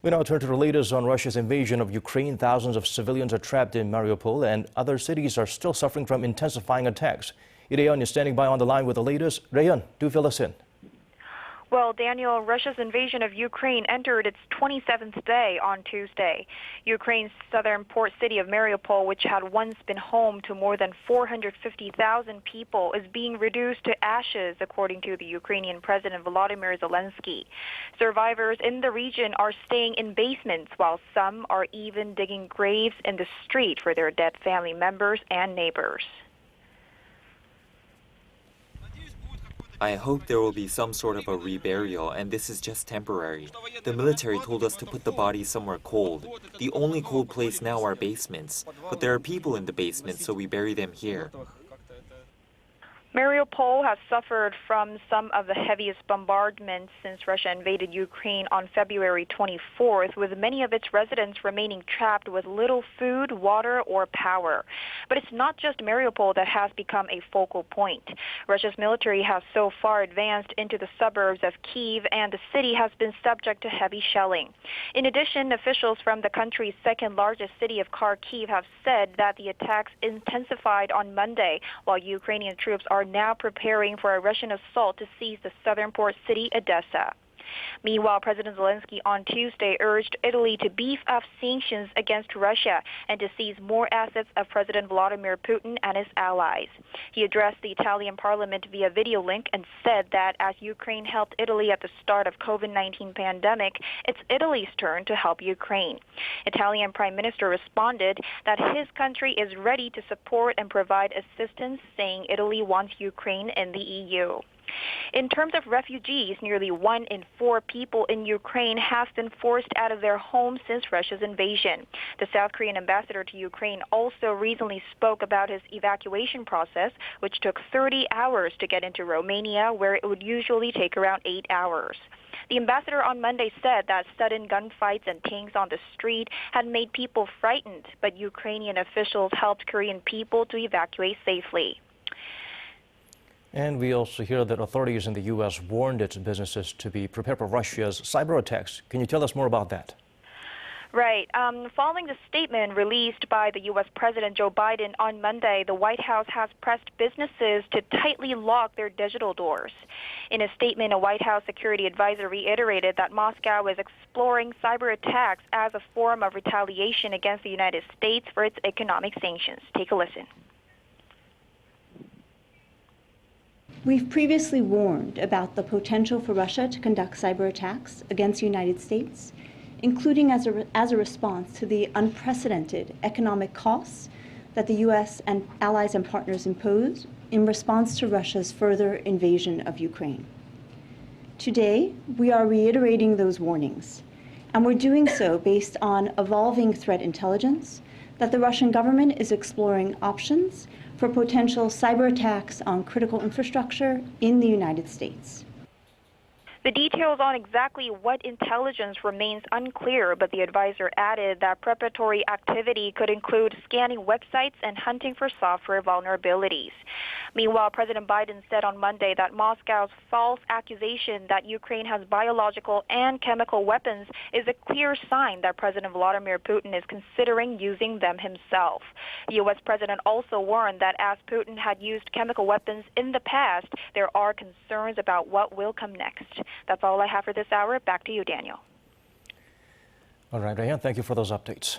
We now turn to the latest on Russia's invasion of Ukraine. Thousands of civilians are trapped in Mariupol, and other cities are still suffering from intensifying attacks. Rae-hyun is standing by on the line with the latest. Rae-hyun, do fill us in. Well, Daniel, Russia's invasion of Ukraine entered its 27th day on Tuesday. Ukraine's southern port city of Mariupol, which had once been home to more than 450,000 people, is being reduced to ashes, according to the Ukrainian President Volodymyr Zelenskyy. Survivors in the region are staying in basements, while some are even digging graves in the street for their dead family members and neighbors. I hope there will be some sort of a reburial, and this is just temporary. The military told us to put the bodies somewhere cold. The only cold place now are basements, but there are people in the basements, so we bury them here. Mariupol has suffered from some of the heaviest bombardments since Russia invaded Ukraine on February 24th, with many of its residents remaining trapped with little food, water, or power. But it's not just Mariupol that has become a focal point. Russia's military has so far advanced into the suburbs of Kyiv, and the city has been subject to heavy shelling. In addition, officials from the country's second-largest city of Kharkiv have said that the attacks intensified on Monday, while Ukrainian troops are now preparing for a Russian assault to seize the southern port city, Odessa. Meanwhile, President Zelenskyy on Tuesday urged Italy to beef up sanctions against Russia and to seize more assets of President Vladimir Putin and his allies. He addressed the Italian parliament via video link and said that as Ukraine helped Italy at the start of COVID-19 pandemic, it's Italy's turn to help Ukraine. Italian Prime Minister responded that his country is ready to support and provide assistance, saying Italy wants Ukraine in the EU. In terms of refugees, nearly 1 in 4 people in Ukraine have been forced out of their homes since Russia's invasion. The South Korean ambassador to Ukraine also recently spoke about his evacuation process, which took 30 hours to get into Romania, where it would usually take around 8 hours. The ambassador on Monday said that sudden gunfights and tanks on the street had made people frightened, but Ukrainian officials helped Korean people to evacuate safely. And we also hear that authorities in the U.S. warned its businesses to be prepared for Russia's cyber attacks. Can you tell us more about that? Right. Following the statement released by the U.S. President Joe Biden on Monday, the White House has pressed businesses to tightly lock their digital doors. In a statement, a White House security advisor reiterated that Moscow is exploring cyber attacks as a form of retaliation against the United States for its economic sanctions. Take a listen. We've previously warned about the potential for Russia to conduct cyber attacks against the United States, including as a response to the unprecedented economic costs that the U.S. and allies and partners impose in response to Russia's further invasion of Ukraine. Today, we are reiterating those warnings, and we're doing so based on evolving threat intelligence that the Russian government is exploring options for potential cyber attacks on critical infrastructure in the United States. The details on exactly what intelligence remains unclear, but the advisor added that preparatory activity could include scanning websites and hunting for software vulnerabilities. Meanwhile, President Biden said on Monday that Moscow's false accusation that Ukraine has biological and chemical weapons is a clear sign that President Vladimir Putin is considering using them himself. The U.S. president also warned that as Putin had used chemical weapons in the past, there are concerns about what will come next. That's all I have for this hour. Back to you, Daniel. All right, Rae-hyun, thank you for those updates.